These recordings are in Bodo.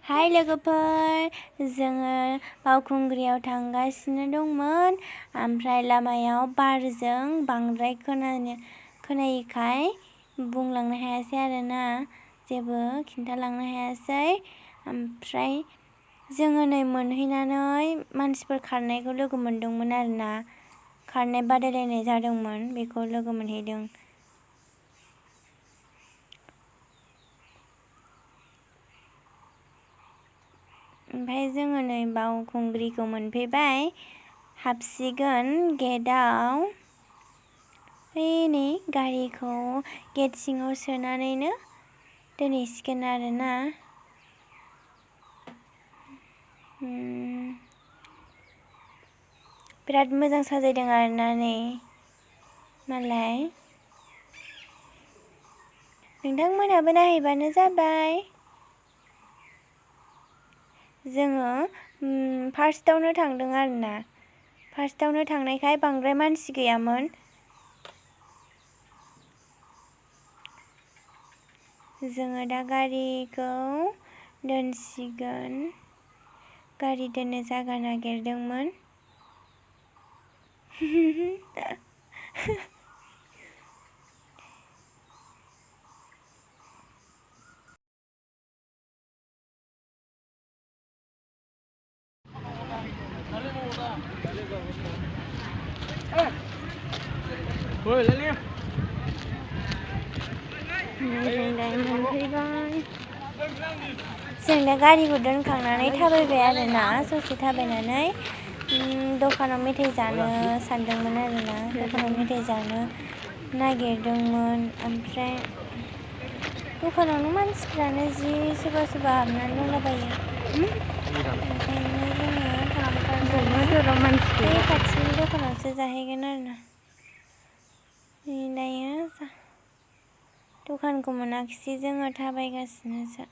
हाय लोगोफोर, जोङो बावखुंग्रियाव थांगासिनो दंमोन। ओमफ्राय लामायाव बारजों बांद्राय खोनायैखाय बुंलांनो हायासै आरोना, जेबो खिन्थालांनो हायासै। ओमफ्राय जोङो नै मोनहैनानै मानसिफोर खारनायखौ लोगो मोनदोंमोन आरोना, खारनाय बादायलायनाय जादोंमोन, बेखौ लोगो मोनहैदों। ओमफ्राय जोङो नै बावखुंग्रिखौ मोनफैबाय, हाबसिगोन गेटआव। नै गारिखौ गेट सिङाव सोनानैनो दोनहैसिगोन आरोना। बिराद मोजां साजायदों आरोना नै मालाय। नोंथांमोनहाबो नायहैबानो जाबाय। जोङो फार्स्टआवनो थांदों आरोना, फार्स्टआवनो थांनायखाय बांद्राय मानसि गैयामोन। जोङो दा गारिखौ दोनसिगोन, गारि दोननो जायगा नागिरदोंमोन। जों दा गारिखौ दोनखांनानै थाबायबाय आरोना, ससे थाबायनानै दखानाव मेथाइ जानो सानदोंमोन आरोना, दखानाव मेथाइ जानो नागिरदोंमोन। ओमफ्राय दखानावनो मानसिफ्रानो जि सोरबा सोरबा हाबनानै दंलाबायो। ओंखायनो जोङो थांथारनानै बे खाथिनि दखानावसो जाहैगोन आरोना। दायो दखानखौ मोनाखिसै, जोङो थाबायगासिनोसो,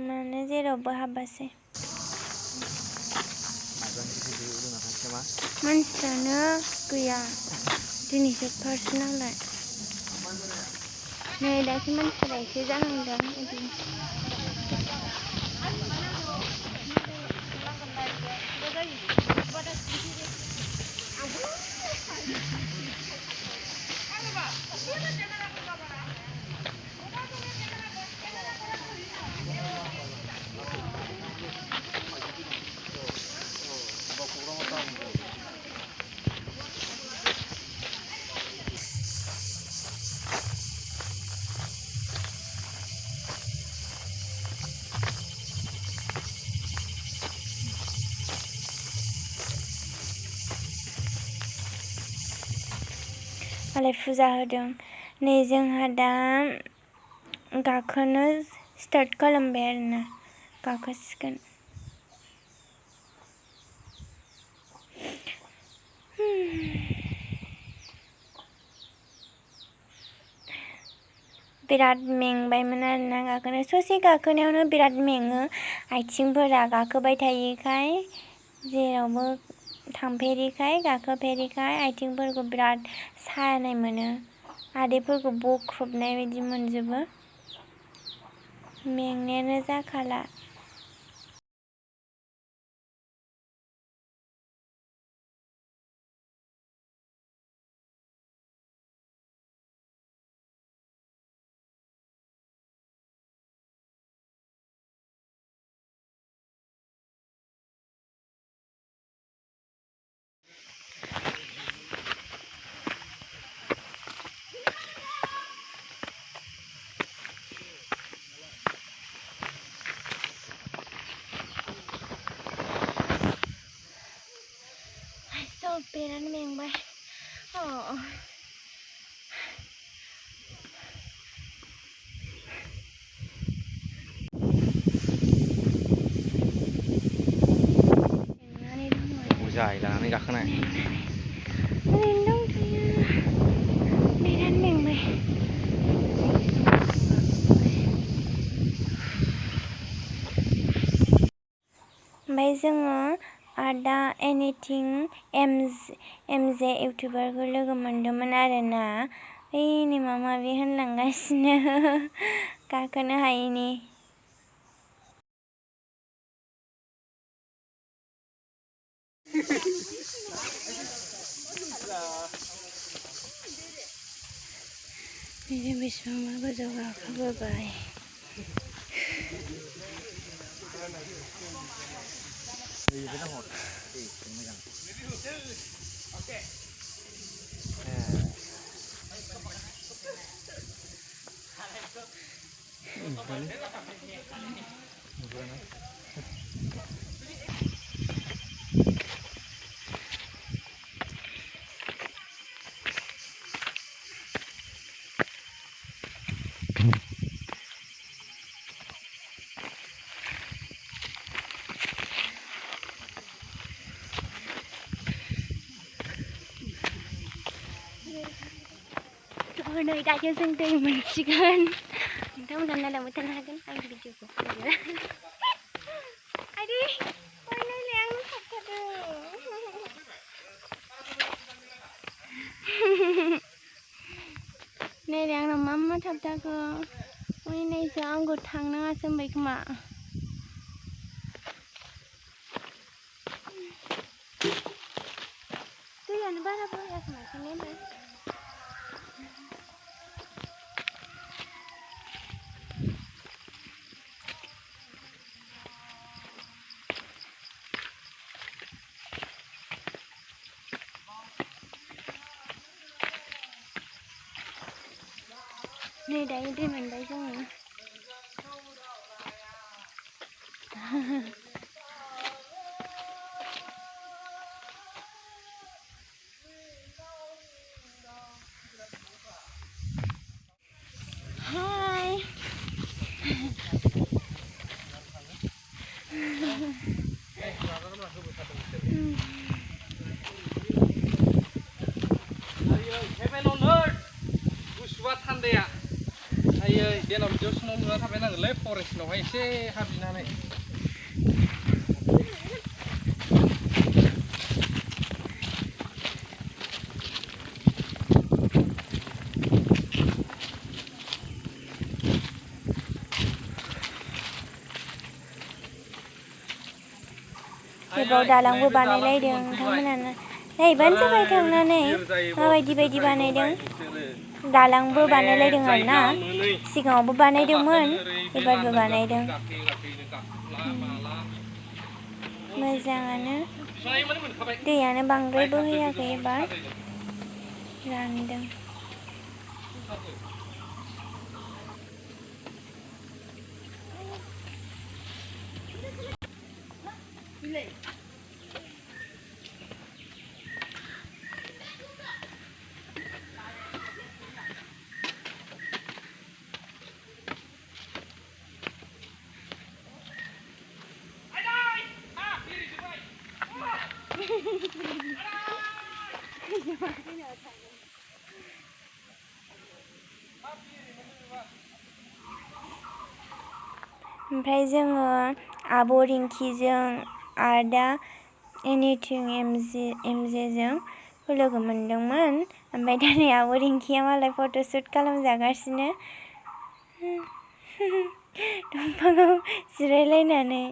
माने जेरावबो हाबासै। मानसिफ्रानो गैया, दिनैसो फार्स्ट नालाय। नै दासो मानसिफोरा एसे जाहांदों। मालाय फुजा होदों। नै जोंहा दा गाखोनो स्टार्ट खालामबाय आरोना, गाखोसिगोन। बिराद मेंबायमोन आरोना गाखोनो, ससे गाखोनायावनो बिराद मेङो आथिंफोरा, गाखोबाय थायैखाय, जेरावबो थांफेरिखाय, गाखोफेरिखाय आथिंफोरखौ बिराद सानाय मोनो, आदैफोरखौ बख्रबनाय बायदि मोनजोबो, मेंनायानो जाखाला। बिराद मेंबाय। जाय लानानै गाखोनाय ओरैनो दंथ'यो, बिराद मेंबाय। ओमफ्राय जोङो आदा एनिथिं एमजे इउटुबारखौ लोगो मोनदोंमोन आरोना, माबा माबि होनलांगासिनो गाखोनो हायैनि। बिदिनो बेसेबांबा गोजौ गाखोबोबाय नै दायो जों दै मोनसिगोन नोंथांमोना नायलांबाय थानो हागोन आंनि भिडिअखौ आदै ओइ नायलाय आंनो थाबथादों नायलाय आंनाव मा थाबथाखो ओइ नायसो आंखौ थांनाङासो होनबाय खोमा दैयानो बारा बोहैयाखै माथो नायलाय नै दायो दै मोनबाय जोङो हाय गुसुआ थान्दाया आयै देनाव बिदियाव सिङाव नुना थाबाय नांगोनलै फरेस्टनावहाय एसे हाबिनानै बेबाव दालांबो बानायलायदों नोंथांमोनानो नायबानो जाबाय थांनानै माबायदि बानायदों दालांबो बानायलायदों आरोना सिगाङावबो बानायदोंमोन एबारबो बानायदों मोजाङानो दैयानो बांद्राय बोहैयाखै एबार रानदों ओमफ्राय जोङो आब' रिंकिजों आदा एनिथिं एमजेजों लोगो मोनदोंमोन ओमफ्राय दा नै आब' रिंकिया मालाय फट'शुट खालामजागासिनो दंफाङाव जिरायलायनानै